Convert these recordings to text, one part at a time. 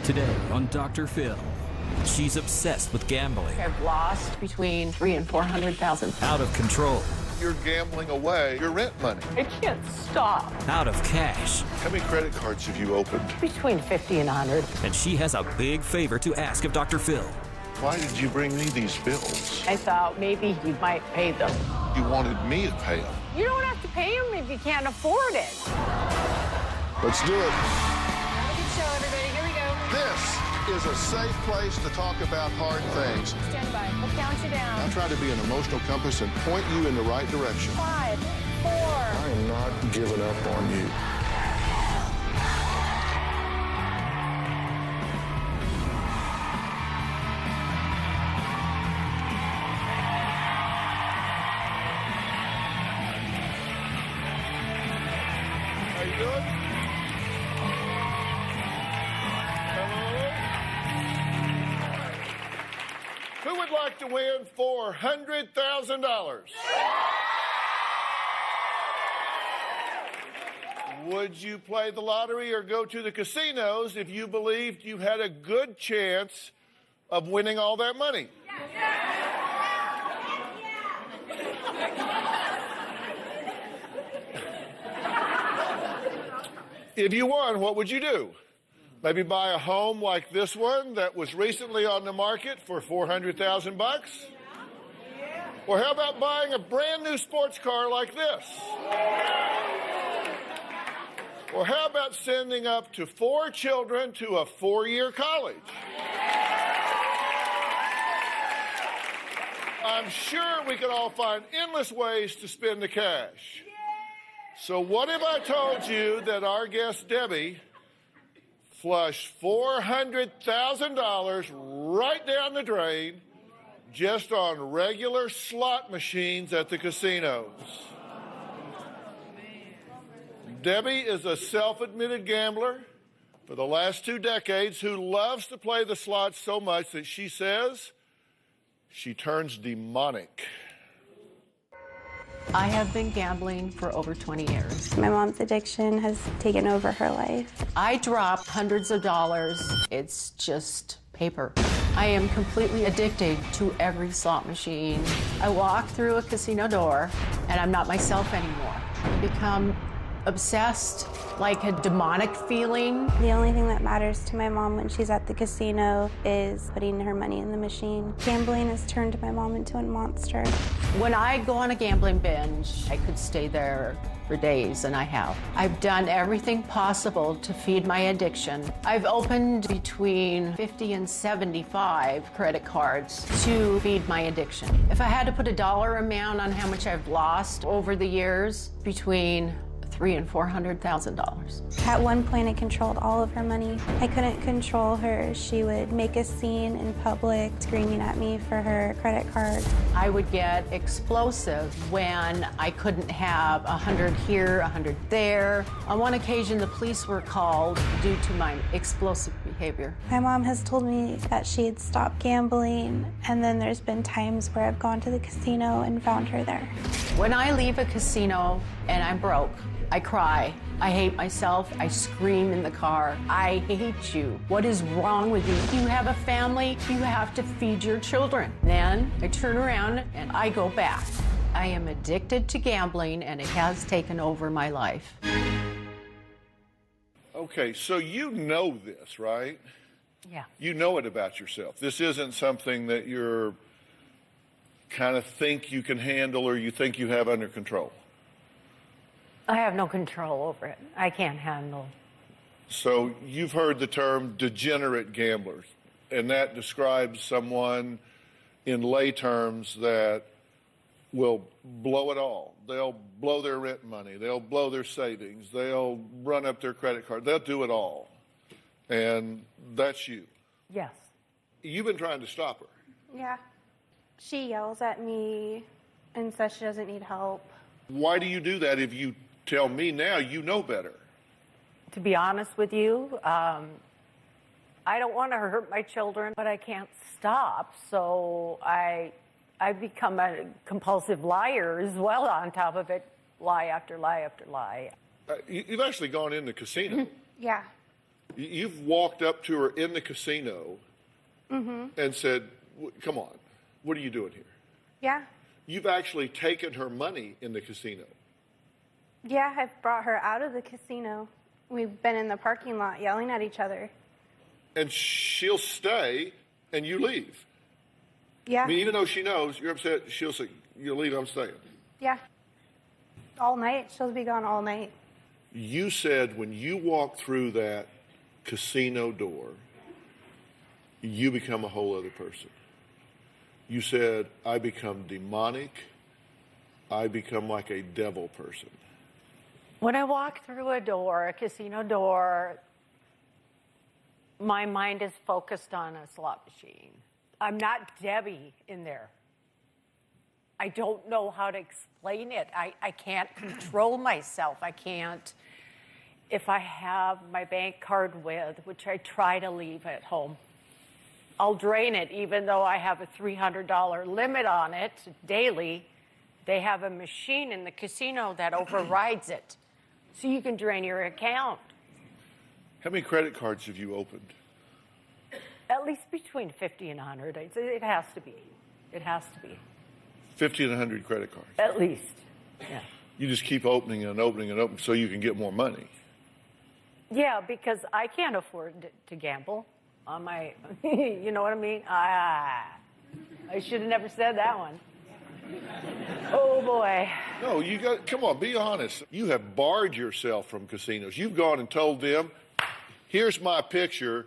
Today on Dr. Phil, she's obsessed with gambling. I've lost between $300,000 and $400,000. Out of control. You're gambling away your rent money. I can't stop. Out of cash. How many credit cards have you opened? Between 50 and 100. And she has a big favor to ask of Dr. Phil. Why did you bring me these bills? I thought maybe you might pay them. You wanted me to pay them. You don't have to pay them if you can't afford it. Let's do it. Have a good show, everybody. Here we go. This is a safe place to talk about hard things. Stand by. We'll count you down. I'll try to be an emotional compass and point you in the right direction. 5, 4. I am not giving up on you. How you doing? Hello? Who would like to win $400,000? Would you play the lottery or go to the casinos if you believed you had a good chance of winning all that money? If you won, what would you do? Maybe buy a home like this one that was recently on the market for $400,000? Or how about buying a brand new sports car like this? Or how about sending up to 4 children to a 4-year college? I'm sure we could all find endless ways to spend the cash. So what if I told you that our guest Debbie flushed $400,000 right down the drain just on regular slot machines at the casinos? Debbie is a self-admitted gambler for the last 2 decades who loves to play the slots so much that she says she turns demonic. I have been gambling for over 20 years. My mom's addiction has taken over her life. I dropped hundreds of dollars. It's just paper. I am completely addicted to every slot machine. I walk through a casino door and I'm not myself anymore. I become obsessed, like a demonic feeling. The only thing that matters to my mom when she's at the casino is putting her money in the machine. Gambling has turned my mom into a monster. When I go on a gambling binge, I could stay there for days, and I have. I've done everything possible to feed my addiction. I've opened between 50 and 75 credit cards to feed my addiction. If I had to put a dollar amount on how much I've lost over the years, between $300,000 and $400,000. At one point, I controlled all of her money. I couldn't control her. She would make a scene in public, screaming at me for her credit card. I would get explosive when I couldn't have 100 here, 100 there. On one occasion, the police were called due to my explosive behavior. My mom has told me that she had stopped gambling, and then there's been times where I've gone to the casino and found her there. When I leave a casino and I'm broke, I cry. I hate myself. I scream in the car. I hate you. What is wrong with you? You have a family. You have to feed your children. Then I turn around and I go back. I am addicted to gambling and it has taken over my life. Okay, so you know this, right? Yeah. You know it about yourself. This isn't something that you're kind of think you can handle or you think you have under control. I have no control over it. I can't handle. So you've heard the term degenerate gamblers, and that describes someone in lay terms that will blow it all. They'll blow their rent money. They'll blow their savings. They'll run up their credit card. They'll do it all. And that's you. Yes. You've been trying to stop her. Yeah. She yells at me and says she doesn't need help. Why do you do that if you tell me now you know better? To be honest with you, I don't want to hurt my children, but I can't stop. So I become a compulsive liar as well on top of it, lie after lie after lie. You've actually gone in the casino. Yeah. You've walked up to her in the casino and said, come on, what are you doing here? Yeah. You've actually taken her money in the casino. Yeah, I've brought her out of the casino. We've been in the parking lot yelling at each other. And she'll stay and you leave. Yeah. I mean, even though she knows you're upset, she'll say, you leave, I'm staying. Yeah. All night. She'll be gone all night. You said when you walk through that casino door, you become a whole other person. You said, I become demonic. I become like a devil person. When I walk through a casino door, my mind is focused on a slot machine. I'm not Debbie in there. I don't know how to explain it. I can't control myself. I can't. If I have my bank card with, which I try to leave at home, I'll drain it, even though I have a $300 limit on it daily. They have a machine in the casino that overrides it. So you can drain your account. How many credit cards have you opened? At least between 50 and 100. It has to be. It has to be. 50 and 100 credit cards. At least. Yeah. You just keep opening and opening and opening so you can get more money. Yeah, because I can't afford to gamble on my, you know what I mean? I should have never said that one. Oh, boy. No, you got, come on, be honest. You have barred yourself from casinos. You've gone and told them, here's my picture.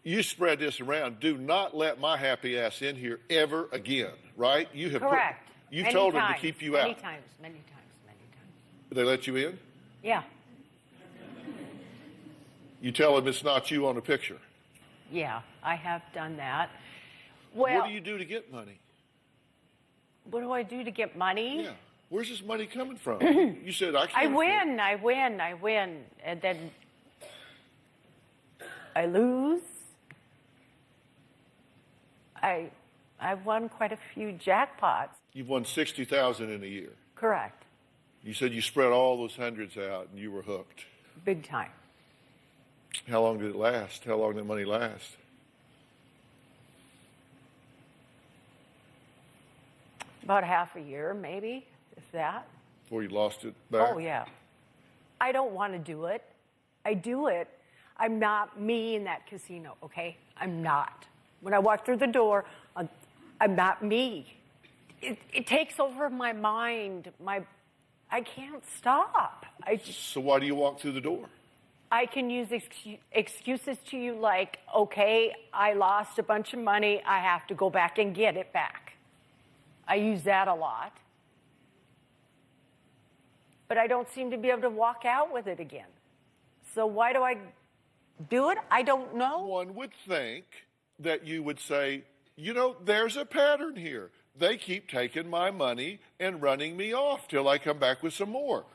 You spread this around. Do not let my happy ass in here ever again, right? You have correct. You've told them to keep you out. Many times. They let you in? Yeah. You tell them it's not you on the picture. Yeah, I have done that. Well, what do you do to get money? What do I do to get money? Yeah. Where's this money coming from? You said I can't. I win, and then I lose. I've won quite a few jackpots. You've won $60,000 in a year. Correct. You said you spread all those hundreds out and you were hooked. Big time. How long did it last? How long did money last? About half a year, maybe, if that. Before you lost it back? Oh, yeah. I don't want to do it. I do it. I'm not me in that casino, okay? I'm not. When I walk through the door, I'm not me. It takes over my mind. I can't stop. So why do you walk through the door? I can use excuses to you like, okay, I lost a bunch of money. I have to go back and get it back. I use that a lot. But I don't seem to be able to walk out with it again. So why do I do it? I don't know. One would think that you would say, you know, there's a pattern here. They keep taking my money and running me off till I come back with some more.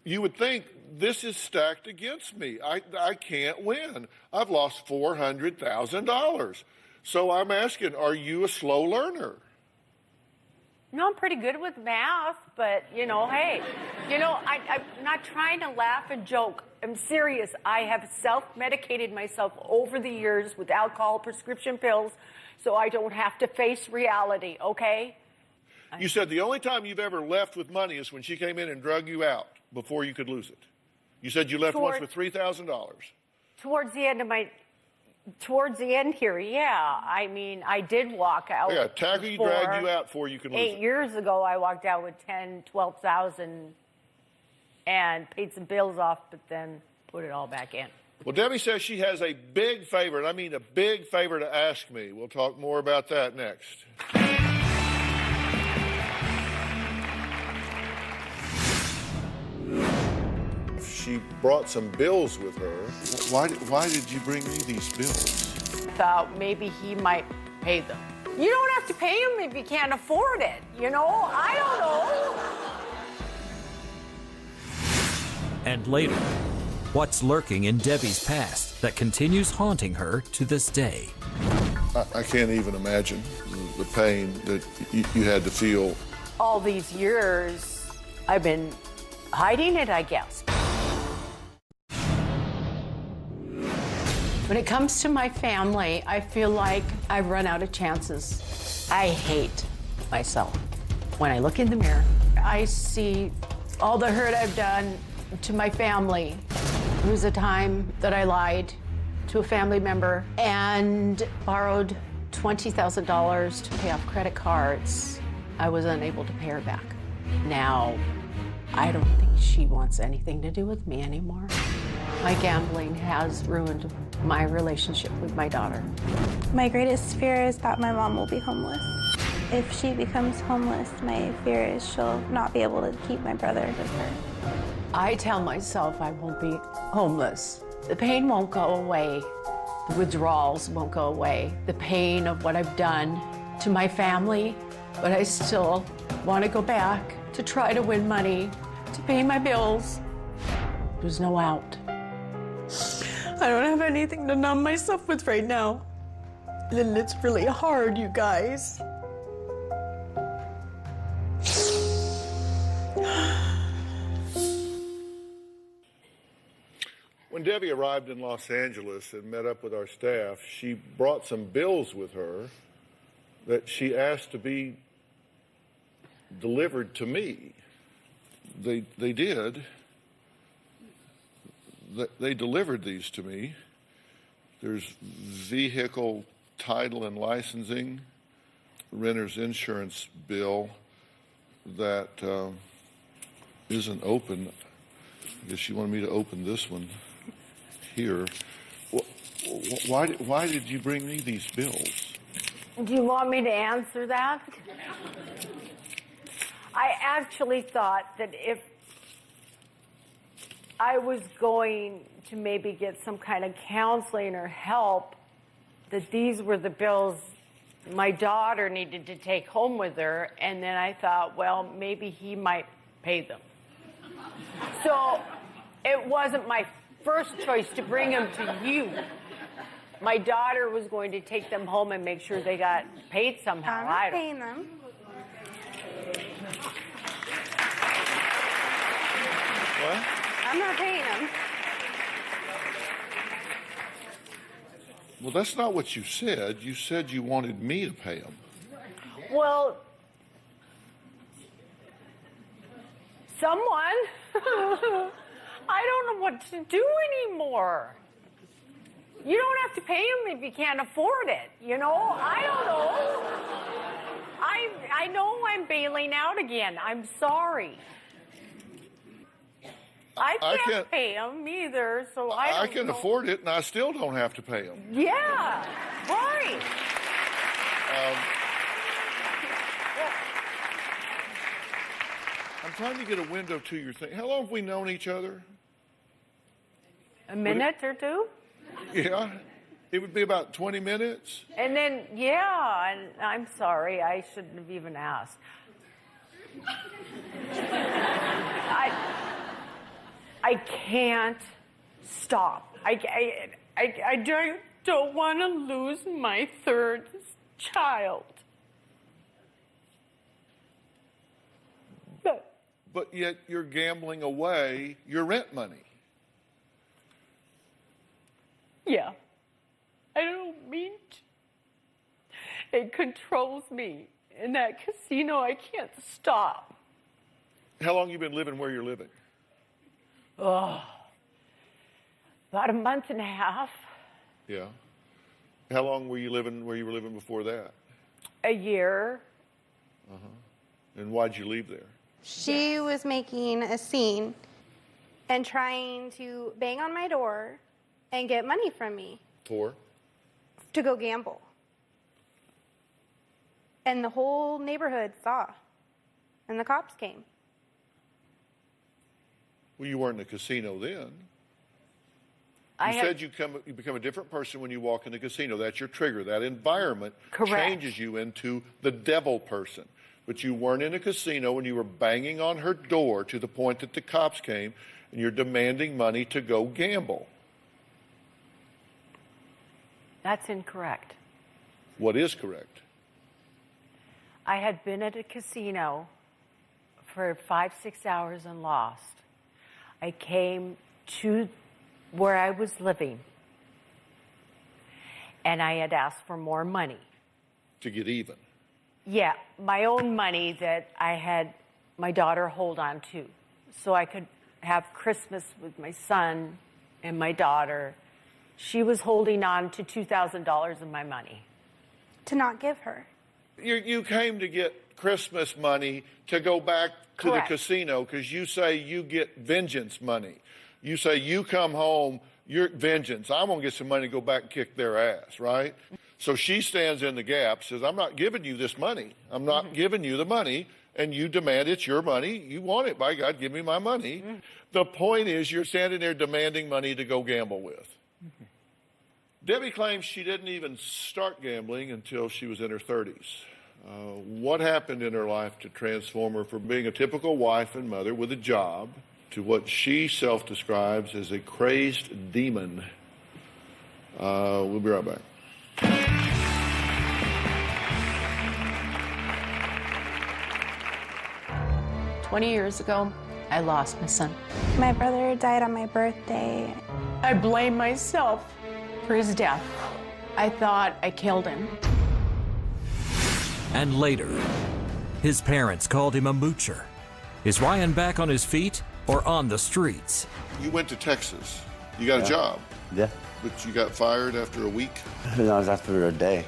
You would think this is stacked against me. I can't win. I've lost $400,000. So I'm asking, are you a slow learner? No, I'm pretty good with math, but, you know, hey, you know, I'm not trying to laugh and joke. I'm serious. I have self-medicated myself over the years with alcohol, prescription pills, so I don't have to face reality, okay? You said the only time you've ever left with money is when she came in and drug you out before you could lose it. You said you left once with $3,000. Towards the end here, yeah. I mean, I did walk out. Yeah, Taggart dragged you out before you could lose it. 8 years ago, I walked out with $10,000, $12,000 and paid some bills off, but then put it all back in. Well, Debbie says she has a big favor, and I mean a big favor to ask me. We'll talk more about that next. She brought some bills with her. Why did you bring me these bills? I thought maybe he might pay them. You don't have to pay him if you can't afford it, you know? I don't know. And later, what's lurking in Debbie's past that continues haunting her to this day? I can't even imagine the pain that you had to feel. All these years, I've been hiding it, I guess. When it comes to my family, I feel like I've run out of chances. I hate myself. When I look in the mirror, I see all the hurt I've done to my family. There was a time that I lied to a family member and borrowed $20,000 to pay off credit cards. I was unable to pay her back. Now, I don't think she wants anything to do with me anymore. My gambling has ruined my relationship with my daughter. My greatest fear is that my mom will be homeless. If she becomes homeless, my fear is she'll not be able to keep my brother with her. I tell myself I won't be homeless. The pain won't go away. The withdrawals won't go away. The pain of what I've done to my family, but I still want to go back to try to win money, to pay my bills. There's no out. I don't have anything to numb myself with right now. And it's really hard, you guys. When Debbie arrived in Los Angeles and met up with our staff, she brought some bills with her that she asked to be delivered to me. They did. They delivered these to me. There's vehicle title and licensing, renter's insurance bill that isn't open. I guess you wanted me to open this one here. Why did you bring me these bills? Do you want me to answer that? I actually thought that if I was going to maybe get some kind of counseling or help, that these were the bills my daughter needed to take home with her, and then I thought, well, maybe he might pay them. So it wasn't my first choice to bring them to you. My daughter was going to take them home and make sure they got paid somehow. I'm not paying them. What? I'm not paying them. Well, that's not what you said. You said you wanted me to pay them. Well, someone. I don't know what to do anymore. You don't have to pay him if you can't afford it, you know? I don't know. I know I'm bailing out again. I'm sorry. I can't pay him either, so I don't I can know. afford it, and I still don't have to pay them. Yeah, right. I'm trying to get a window to your thing. How long have we known each other? A minute or two? Yeah, it would be about 20 minutes. And then, yeah, and I'm sorry, I shouldn't have even asked. I can't stop. I don't want to lose my third child. But yet you're gambling away your rent money. Yeah, I don't mean to. It controls me. In that casino, I can't stop. How long you been living where you're living? Oh, about a month and a half. Yeah. How long were you living where you were living before that? A year. And why'd you leave there? She was making a scene and trying to bang on my door and get money from me For? to go gamble. And the whole neighborhood saw. And the cops came. Well, you weren't in a casino then. You said you become a different person when you walk in the casino. That's your trigger. That environment changes you into the devil person. But you weren't in a casino and you were banging on her door to the point that the cops came and you're demanding money to go gamble. That's incorrect. What is correct? I had been at a casino for 5-6 hours and lost. I came to where I was living. and I had asked for more money. To get even. Yeah, my own money that I had my daughter hold on to, so I could have Christmas with my son and my daughter. She was holding on to $2,000 of my money. To not give her. You came to get Christmas money to go back to Correct. the casino because you say you get vengeance money. You say you come home, you're vengeance. I'm going to get some money to go back and kick their ass, right? So she stands in the gap, says, I'm not giving you this money. I'm not giving you the money. And you demand it's your money. You want it. By God, give me my money. The point is you're standing there demanding money to go gamble with. Debbie claims she didn't even start gambling until she was in her 30s. What happened in her life to transform her from being a typical wife and mother with a job to what she self-describes as a crazed demon? We'll be right back. 20 years ago, I lost my son. My brother died on my birthday. I blame myself for his death. I thought I killed him. And later, his parents called him a moocher. Is Ryan back on his feet or on the streets? You went to Texas. You got a job. Yeah. But you got fired after a week. No, it was after a day.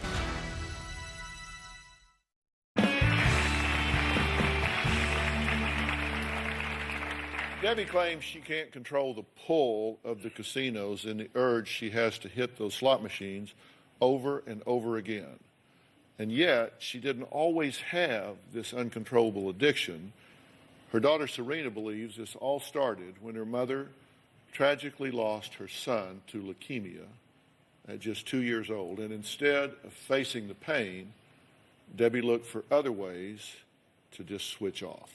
Debbie claims she can't control the pull of the casinos and the urge she has to hit those slot machines over and over again. And yet, she didn't always have this uncontrollable addiction. Her daughter Serena believes this all started when her mother tragically lost her son to leukemia at just 2 years old. And instead of facing the pain, Debbie looked for other ways to just switch off.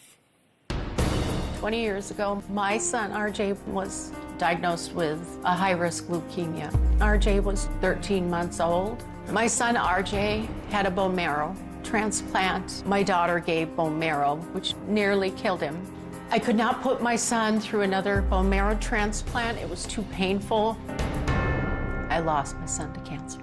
20 years ago, my son, RJ, was diagnosed with a high-risk leukemia. RJ was 13 months old. My son, RJ, had a bone marrow transplant. My daughter gave bone marrow, which nearly killed him. I could not put my son through another bone marrow transplant. It was too painful. I lost my son to cancer.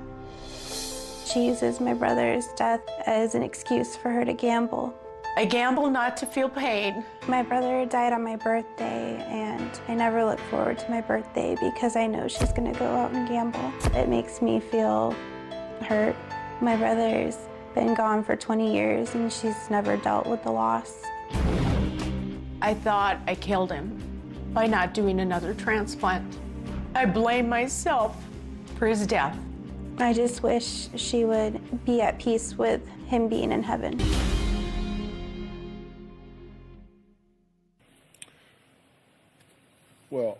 She uses my brother's death as an excuse for her to gamble. I gamble not to feel pain. My brother died on my birthday, and I never look forward to my birthday because I know she's gonna go out and gamble. It makes me feel hurt. My brother's been gone for 20 years, and she's never dealt with the loss. I thought I killed him by not doing another transplant. I blame myself for his death. I just wish she would be at peace with him being in heaven. Well,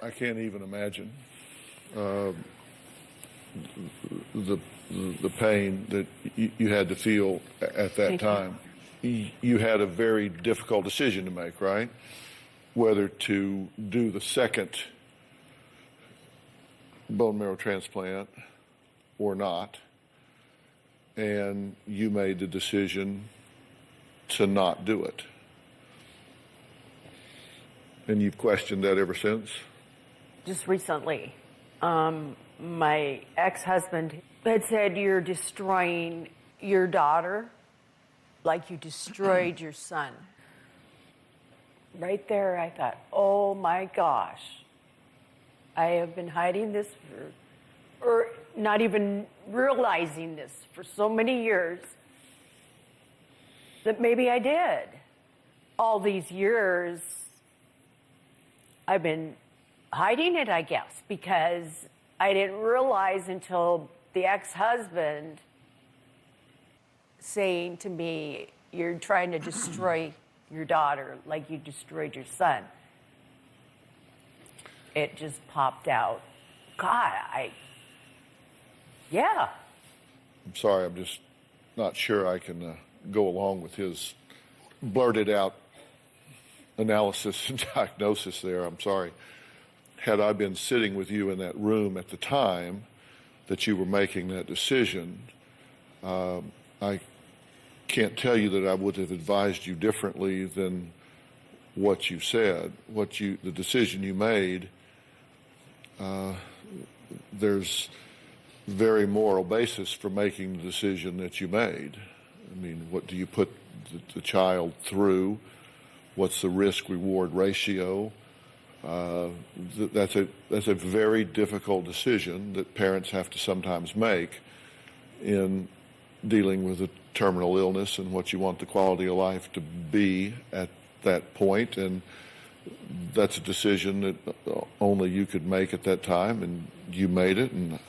I can't even imagine the pain that you had to feel at that time. You had a very difficult decision to make, right? Whether to do the second bone marrow transplant or not. And you made the decision to not do it. And you've questioned that ever since? Just recently, my ex-husband had said, you're destroying your daughter like you destroyed your son. Right there, I thought, oh my gosh, I have been hiding this or not even realizing this for so many years that maybe I did. All these years, I've been hiding it, I guess, because I didn't realize until the ex-husband saying to me, you're trying to destroy your daughter like you destroyed your son. It just popped out. God, yeah. I'm sorry, I'm just not sure I can go along with his blurted out analysis and diagnosis there. I'm sorry. Had I been sitting with you in that room at the time that you were making that decision, I can't tell you that I would have advised you differently than what you said, the decision you made. There's very moral basis for making the decision that you made. I mean, what do you put the child through? What's the risk-reward ratio? That's a very difficult decision that parents have to sometimes make in dealing with a terminal illness and what you want the quality of life to be at that point. And that's a decision that only you could make at that time, and you made it, and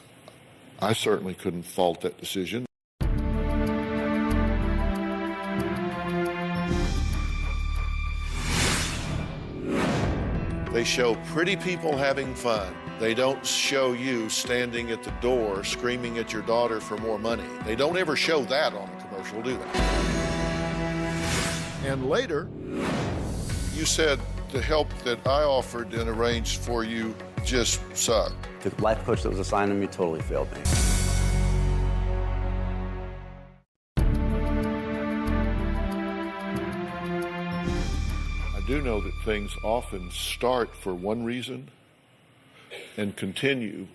I certainly couldn't fault that decision. They show pretty people having fun. They don't show you standing at the door screaming at your daughter for more money. They don't ever show that on a commercial, do they? And later, you said the help that I offered and arranged for you just sucked. The life coach that was assigned to me totally failed me. I do know that things often start for one reason and continue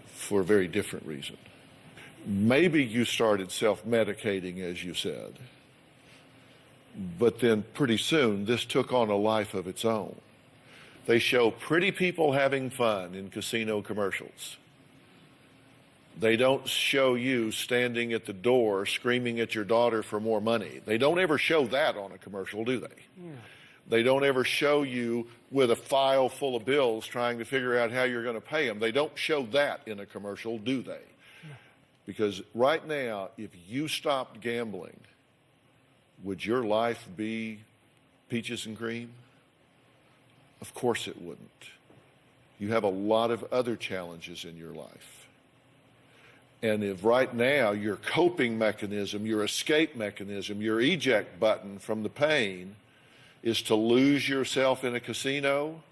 for a very different reason. Maybe you started self-medicating, as you said, but then pretty soon this took on a life of its own. They show pretty people having fun in casino commercials. They don't show you standing at the door screaming at your daughter for more money. They don't ever show that on a commercial, do they? Yeah. They don't ever show you with a file full of bills trying to figure out how you're going to pay them. They don't show that in a commercial, do they? Yeah. Because right now, if you stopped gambling, would your life be peaches and cream? Of course it wouldn't. You have a lot of other challenges in your life. And if right now your coping mechanism, your escape mechanism, your eject button from the pain is to lose yourself in a casino,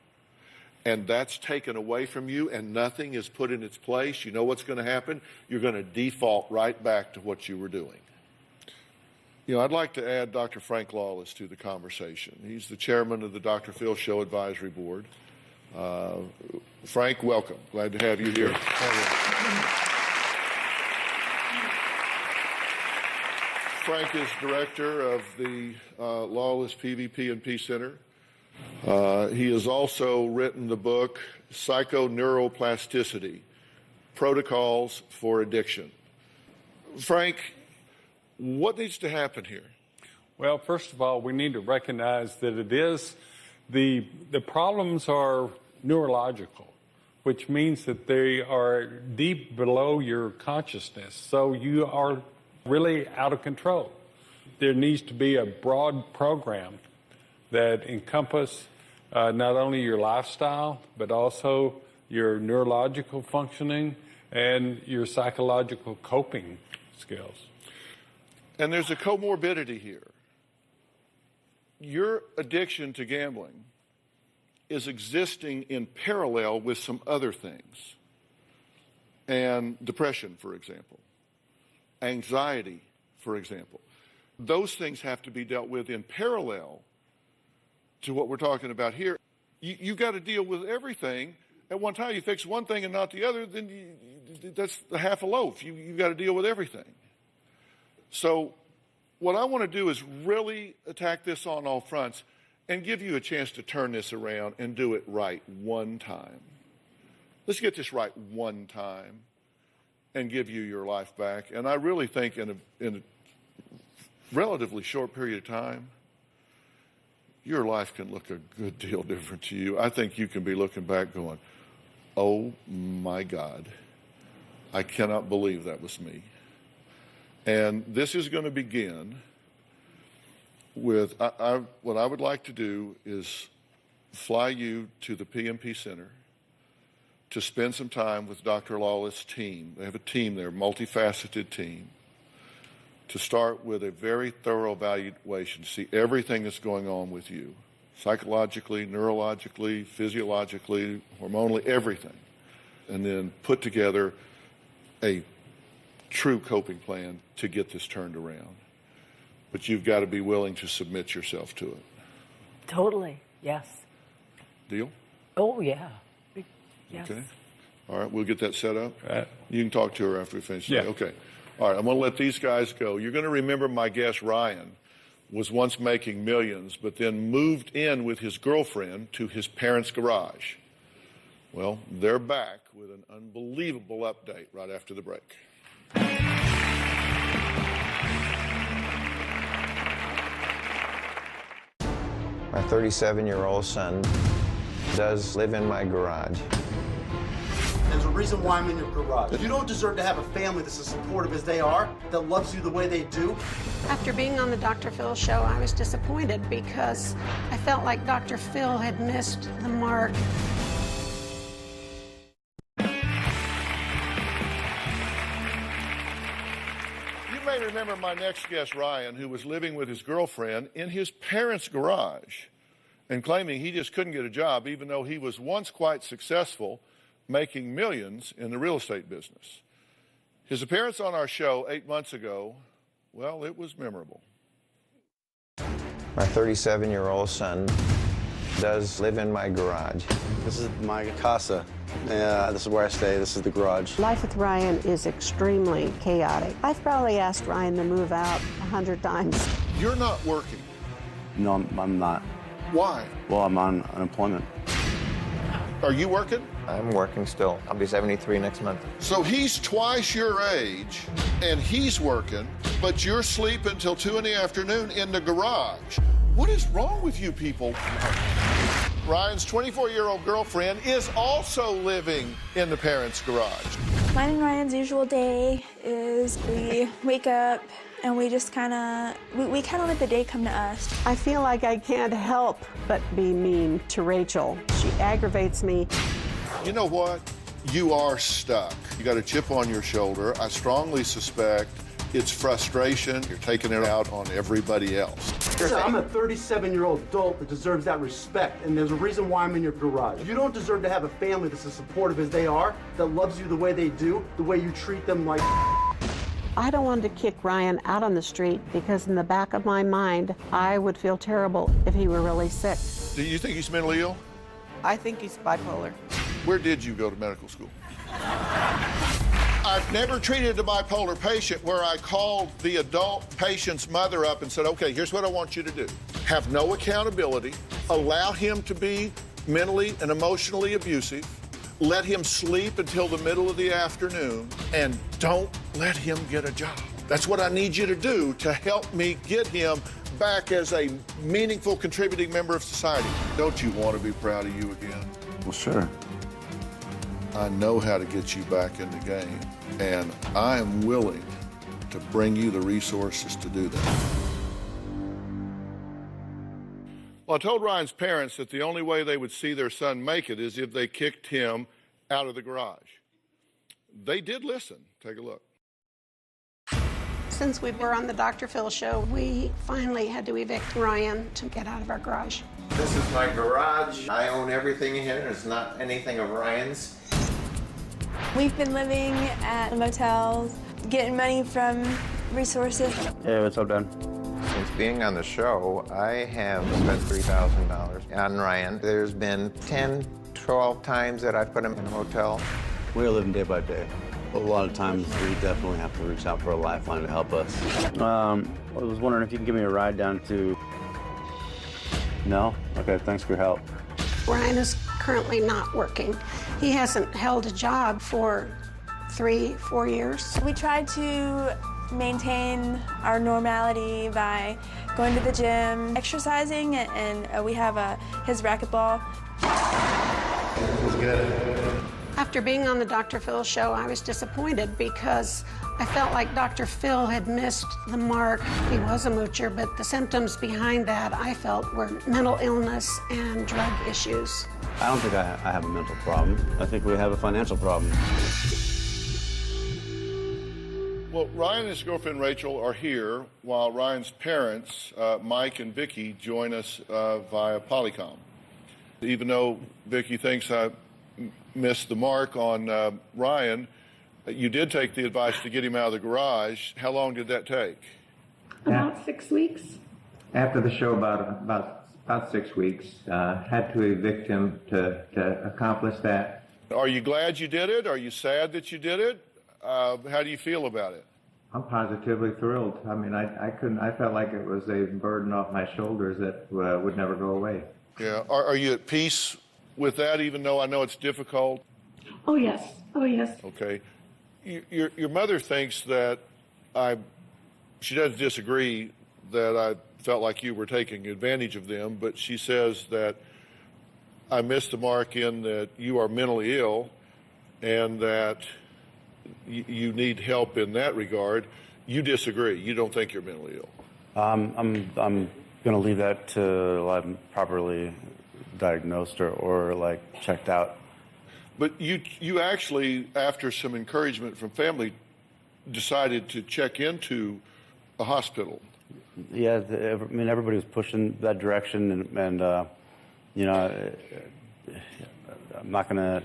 and that's taken away from you and nothing is put in its place, you know what's going to happen? You're going to default right back to what you were doing. You know, I'd like to add Dr. Frank Lawless to the conversation. He's the chairman of the Dr. Phil Show Advisory Board. Frank, welcome. Glad to have you here. Frank is director of the Lawless PvP and Peace Center. He has also written the book Psychoneuroplasticity, Protocols for Addiction. Frank, what needs to happen here? Well, first of all, we need to recognize that it is the problems are neurological, which means that they are deep below your consciousness. So you are really out of control. There needs to be a broad program that encompass not only your lifestyle, but also your neurological functioning and your psychological coping skills. And there's a comorbidity here. Your addiction to gambling is existing in parallel with some other things. And depression, for example. Anxiety, for example. Those things have to be dealt with in parallel to what we're talking about here. You've got to deal with everything. At one time, you fix one thing and not the other, then that's the half a loaf. You've got to deal with everything. So what I want to do is really attack this on all fronts and give you a chance to turn this around and do it right one time. Let's get this right one time and give you your life back. And I really think in a relatively short period of time, your life can look a good deal different to you. I think you can be looking back going, oh my God, I cannot believe that was me. And this is going to begin with, what I would like to do is fly you to the PMP Center to spend some time with Dr. Lawless' team. They have a team there, multifaceted team, to start with a very thorough evaluation to see everything that's going on with you, psychologically, neurologically, physiologically, hormonally, everything, and then put together a true coping plan to get this turned around. But you've got to be willing to submit yourself to it. Totally, yes. Deal? Oh, yeah. Yes. Okay. All right, we'll get that set up. You can talk to her after we finish. Yeah. Okay. All right, I'm going to let these guys go. You're going to remember my guest, Ryan, was once making millions, but then moved in with his girlfriend to his parents' garage. Well, they're back with an unbelievable update right after the break. My 37-year-old son does live in my garage. There's a reason why I'm in your garage. You don't deserve to have a family that's as supportive as they are, that loves you the way they do. After being on the Dr. Phil show, I was disappointed because I felt like Dr. Phil had missed the mark. You may remember my next guest, Ryan, who was living with his girlfriend in his parents' garage and claiming he just couldn't get a job, even though he was once quite successful, making millions in the real estate business. His appearance on our show 8 months ago, well, it was memorable. My 37-year-old son does live in my garage. This is my casa. This is where I stay. This is the garage. Life with Ryan is extremely chaotic. I've probably asked Ryan to move out 100 times. You're not working. No, I'm not. Why? Well, I'm on unemployment. Are you working? I'm working still. I'll be 73 next month. So he's twice your age, and he's working, but you're sleeping till 2 in the afternoon in the garage. What is wrong with you people? Ryan's 24-year-old girlfriend is also living in the parents' garage. Mine and Ryan's usual day is we wake up and we just kind of let the day come to us. I feel like I can't help but be mean to Rachel. She aggravates me. You know what? You are stuck. You got a chip on your shoulder. I strongly suspect it's frustration. You're taking it out on everybody else. Listen, I'm a 37-year-old adult that deserves that respect, and there's a reason why I'm in your garage. You don't deserve to have a family that's as supportive as they are, that loves you the way they do, the way you treat them like. I don't want to kick Ryan out on the street because in the back of my mind, I would feel terrible if he were really sick. Do you think he's mentally ill? I think he's bipolar. Where did you go to medical school? I've never treated a bipolar patient where I called the adult patient's mother up and said, okay, here's what I want you to do. Have no accountability, allow him to be mentally and emotionally abusive, let him sleep until the middle of the afternoon, and don't let him get a job. That's what I need you to do to help me get him back as a meaningful, contributing member of society. Don't you want to be proud of you again? Well, sure. I know how to get you back in the game, and I am willing to bring you the resources to do that. Well, I told Ryan's parents that the only way they would see their son make it is if they kicked him out of the garage. They did listen. Take a look. Since we were on the Dr. Phil show, we finally had to evict Ryan to get out of our garage. This is my garage. I own everything here. It's not anything of Ryan's. We've been living at motels, getting money from resources. Hey, what's up, Dan? Since being on the show, I have spent $3,000 on Ryan. There's been 10, 12 times that I've put him in a hotel. We're living day by day. A lot of times we definitely have to reach out for a lifeline to help us. I was wondering if you can give me a ride down to... No? Okay, thanks for your help. Ryan is currently not working. He hasn't held a job for 3-4 years. We tried to maintain our normality by going to the gym, exercising, and we have his racquetball. It's good. After being on the Dr. Phil show, I was disappointed because I felt like Dr. Phil had missed the mark. He was a moocher, but the symptoms behind that I felt were mental illness and drug issues. I don't think I have a mental problem. I think we have a financial problem. Well, Ryan and his girlfriend Rachel are here while Ryan's parents, Mike and Vicki, join us via Polycom. Even though Vicki thinks I missed the mark on Ryan, you did take the advice to get him out of the garage. How long did that take? About 6 weeks. After the show, about 6 weeks. Had to evict him to accomplish that. Are you glad you did it? Are you sad that you did it? How do you feel about it? I'm positively thrilled. I mean, I felt like it was a burden off my shoulders that would never go away. Yeah. Are you at peace with that, even though I know it's difficult? Oh, yes. Oh, yes. Okay. Your mother thinks that she doesn't disagree that I felt like you were taking advantage of them, but she says that I missed the mark in that you are mentally ill and that you need help in that regard. You disagree. You don't think you're mentally ill. I'm going to leave that to I'm properly diagnosed or like checked out. But you actually, after some encouragement from family, decided to check into a hospital. Yeah, I mean, everybody was pushing that direction, and you know, I'm not going to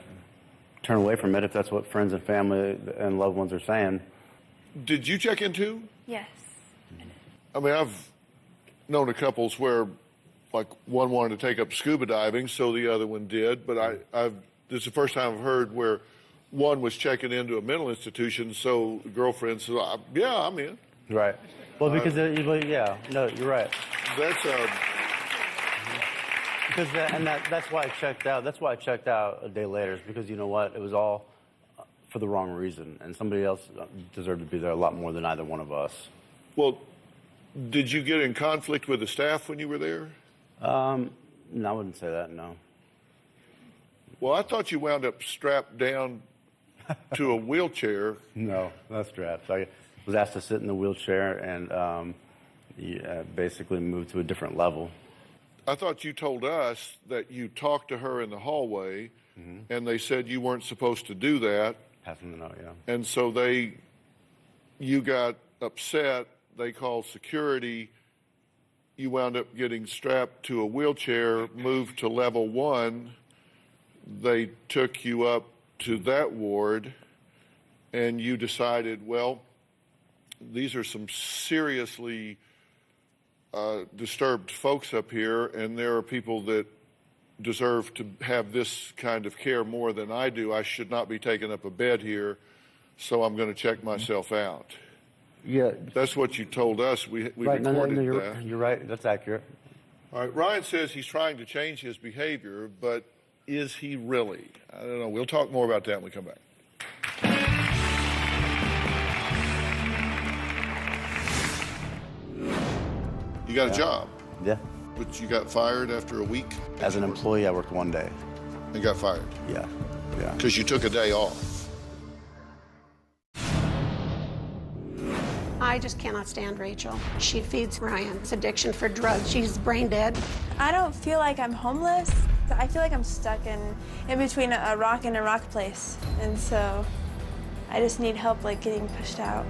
turn away from it if that's what friends and family and loved ones are saying. Did you check into? Yes. I mean, I've known a couples where, like, one wanted to take up scuba diving, so the other one did. But this is the first time I've heard where one was checking into a mental institution, so the girlfriend said, "Yeah, I'm in." Right. Well, because yeah, no, you're right. That's because that's why I checked out. That's why I checked out a day later. Is because you know what? It was all for the wrong reason, and somebody else deserved to be there a lot more than either one of us. Well, did you get in conflict with the staff when you were there? No, I wouldn't say that. No. Well, I thought you wound up strapped down to a wheelchair. No, not strapped. I was asked to sit in the wheelchair and basically move to a different level. I thought you told us that you talked to her in the hallway, and they said you weren't supposed to do that. Passing the note, yeah. And so you got upset. They called security. You wound up getting strapped to a wheelchair, moved to level 1. They took you up to that ward, and you decided, well, these are some seriously disturbed folks up here, and there are people that deserve to have this kind of care more than I do. I should not be taking up a bed here, so I'm going to check myself out. Yeah. That's what you told us. We right, recorded no, that. You're right. That's accurate. All right. Ryan says he's trying to change his behavior, but is he really? I don't know. We'll talk more about that when we come back. You got a job? Yeah. But you got fired after a week? As an employee, I worked one day. And got fired? Yeah. Yeah. Because you took a day off. I just cannot stand Rachel. She feeds Ryan's addiction for drugs. She's brain dead. I don't feel like I'm homeless. I feel like I'm stuck in between a rock and a rock place. And so I just need help, like, getting pushed out.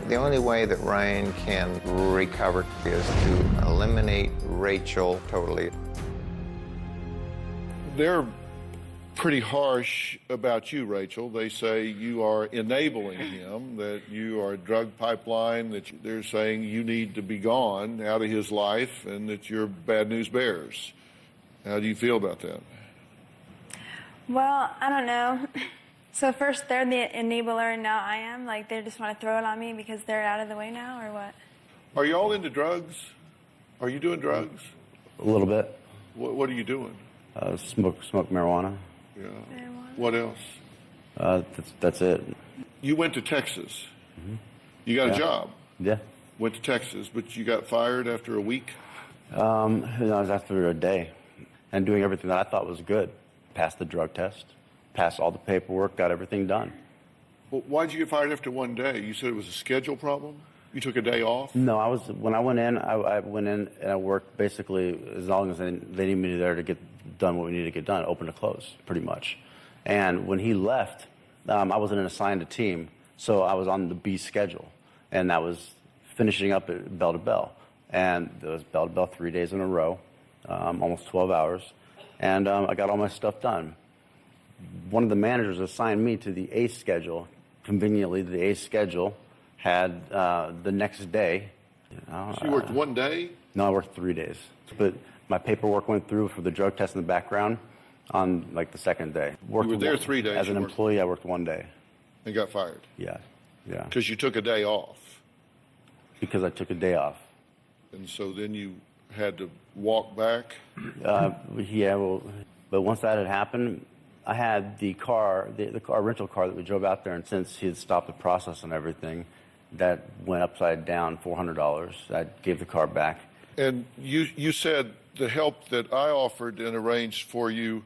The only way that Ryan can recover is to eliminate Rachel totally. They're pretty harsh about you, Rachel. They say you are enabling him, that you are a drug pipeline, that they're saying you need to be gone out of his life, and that you're bad news bears. How do you feel about that? Well, I don't know. So first they're the enabler, and now I am. Like, they just want to throw it on me because they're out of the way now, or what? Are you all into drugs? Are you doing drugs? A little bit. What are you doing? Smoke marijuana. Yeah. What else? That's it. You went to Texas. You got a job. Yeah. Went to Texas, but you got fired after a week? I was after a day and doing everything that I thought was good. Passed the drug test, passed all the paperwork, got everything done. Well, why'd you get fired after one day? You said it was a schedule problem? You took a day off? No, when I went in, I went in and I worked basically as long as they needed me there to get done what we needed to get done, open to close, pretty much. And when he left, I wasn't assigned a team, so I was on the B schedule, and that was finishing up at bell to bell. And it was bell to bell 3 days in a row, almost 12 hours, and I got all my stuff done. One of the managers assigned me to the A schedule. Conveniently, the A schedule had the next day. So you worked one day? No, I worked 3 days. But my paperwork went through for the drug test in the background. On like the second day. You were there 3 days. As an employee, I worked 1 day. And got fired? Yeah. Because you took a day off? Because I took a day off. And so then you had to walk back? Yeah, well, but once that had happened, I had the car, the rental car that we drove out there, and since he had stopped the process and everything, that went upside down, $400. I gave the car back. And you said the help that I offered and arranged for you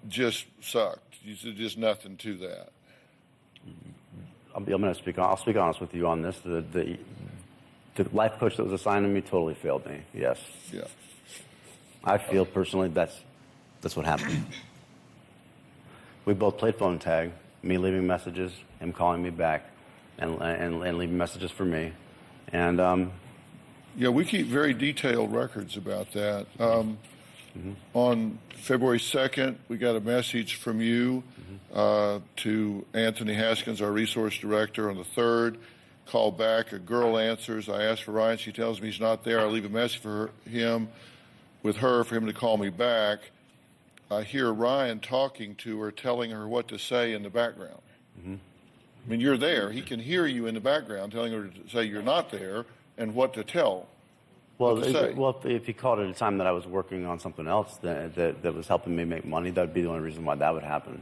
just sucked. You said just nothing to that. I'll speak honest with you on this. The life coach that was assigned to me totally failed me. Yes. Yeah. I feel personally that's what happened. We both played phone tag. Me leaving messages, him calling me back, and leaving messages for me, and. Yeah, we keep very detailed records about that. On February 2nd, we got a message from you to Anthony Haskins, our resource director. On the 3rd, call back. A girl answers. I ask for Ryan. She tells me he's not there. I leave a message for him with her for him to call me back. I hear Ryan talking to her, telling her what to say in the background. I mean, you're there. He can hear you in the background telling her to say you're not there and what to tell. Well, if he called at a time that I was working on something else that was helping me make money, that would be the only reason why that would happen.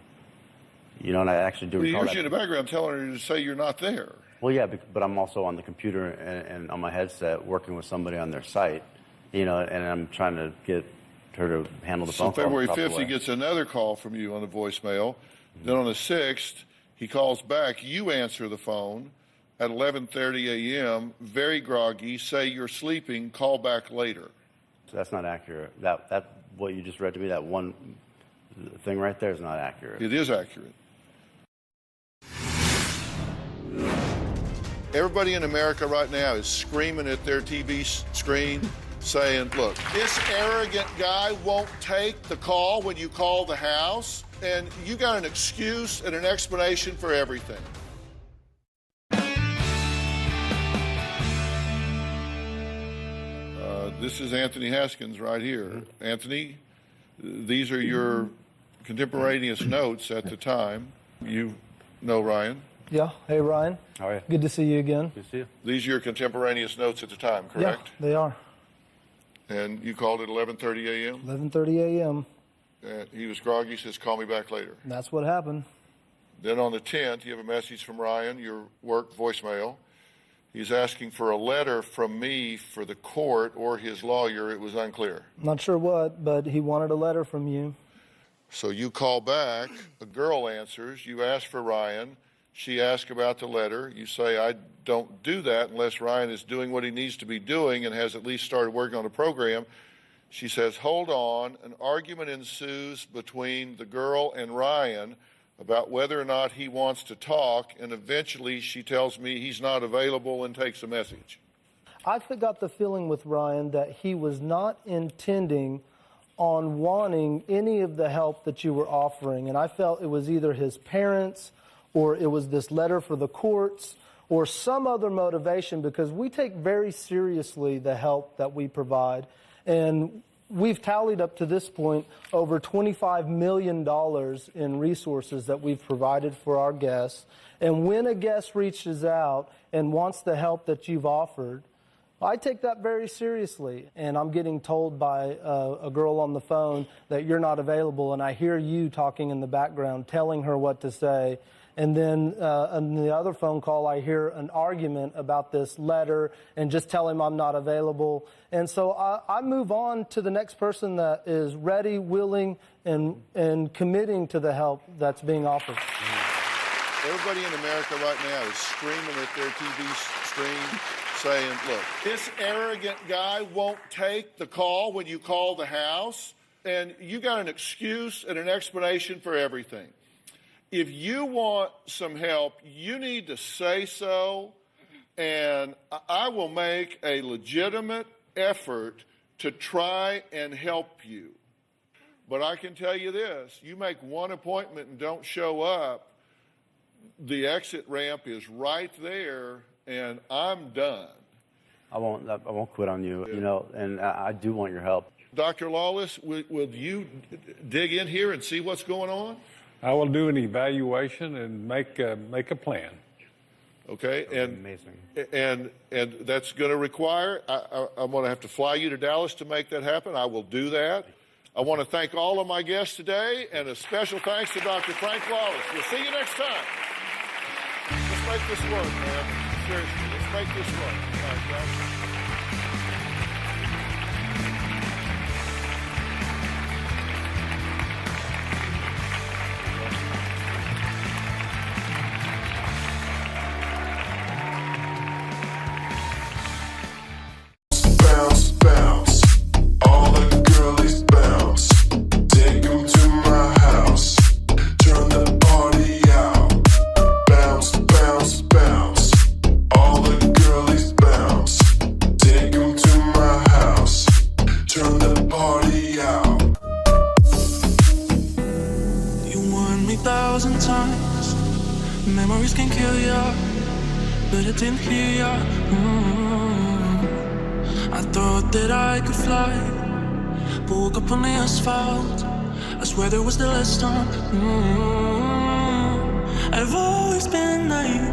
You know, and I actually do recall that. He hears you in the background telling her to say you're not there. Well, yeah, but I'm also on the computer and on my headset working with somebody on their site, you know, and I'm trying to get her to handle the phone call. So February 5th, he gets another call from you on the voicemail. Then on the 6th, he calls back. You answer the phone. At 11:30 a.m., very groggy, say you're sleeping, call back later. So that's not accurate. That what you just read to me, that one thing right there is not accurate. It is accurate. Everybody in America right now is screaming at their TV screen saying, look, this arrogant guy won't take the call when you call the house, and you got an excuse and an explanation for everything. This is Anthony Haskins right here. Anthony, these are your contemporaneous notes at the time. You know Ryan? Yeah. Hey, Ryan. How are you? Good to see you again. Good to see you. These are your contemporaneous notes at the time, correct? Yeah, they are. And you called at 11:30 a.m.? 11:30 a.m. He was groggy, says, call me back later. And that's what happened. Then on the 10th, you have a message from Ryan, your work voicemail. He's asking for a letter from me for the court or his lawyer. It was unclear. Not sure what, but he wanted a letter from you. So you call back. A girl answers. You ask for Ryan. She asks about the letter. You say, I don't do that unless Ryan is doing what he needs to be doing and has at least started working on a program. She says, hold on. An argument ensues between the girl and Ryan about whether or not he wants to talk, and eventually she tells me he's not available and takes a message. I got the feeling with Ryan that he was not intending on wanting any of the help that you were offering, and I felt it was either his parents or it was this letter for the courts or some other motivation, because we take very seriously the help that we provide, and we've tallied up to this point over $25 million in resources that we've provided for our guests. And when a guest reaches out and wants the help that you've offered, I take that very seriously. And I'm getting told by a girl on the phone that you're not available, and I hear you talking in the background, telling her what to say. And then on the other phone call, I hear an argument about this letter and just tell him I'm not available. And so I move on to the next person that is ready, willing, and committing to the help that's being offered. Everybody in America right now is screaming at their TV screen saying, look, this arrogant guy won't take the call when you call the house, and you got an excuse and an explanation for everything. If you want some help, you need to say so, and I will make a legitimate effort to try and help you. But I can tell you this, you make one appointment and don't show up, the exit ramp is right there, and I'm done. I won't quit on you, you know, and I do want your help. Dr. Lawless, will you dig in here and see what's going on? I will do an evaluation and make a plan. Okay, and amazing. And that's going to require, I'm going to have to fly you to Dallas to make that happen. I will do that. I want to thank all of my guests today, and a special thanks to Dr. Frank Lawless. We'll see you next time. Let's make this work, man. Seriously, let's make this work. All right, guys. Memories can kill ya, but it didn't hear ya. I thought that I could fly, but woke up on the asphalt. I swear there was the last time. I've always been naive,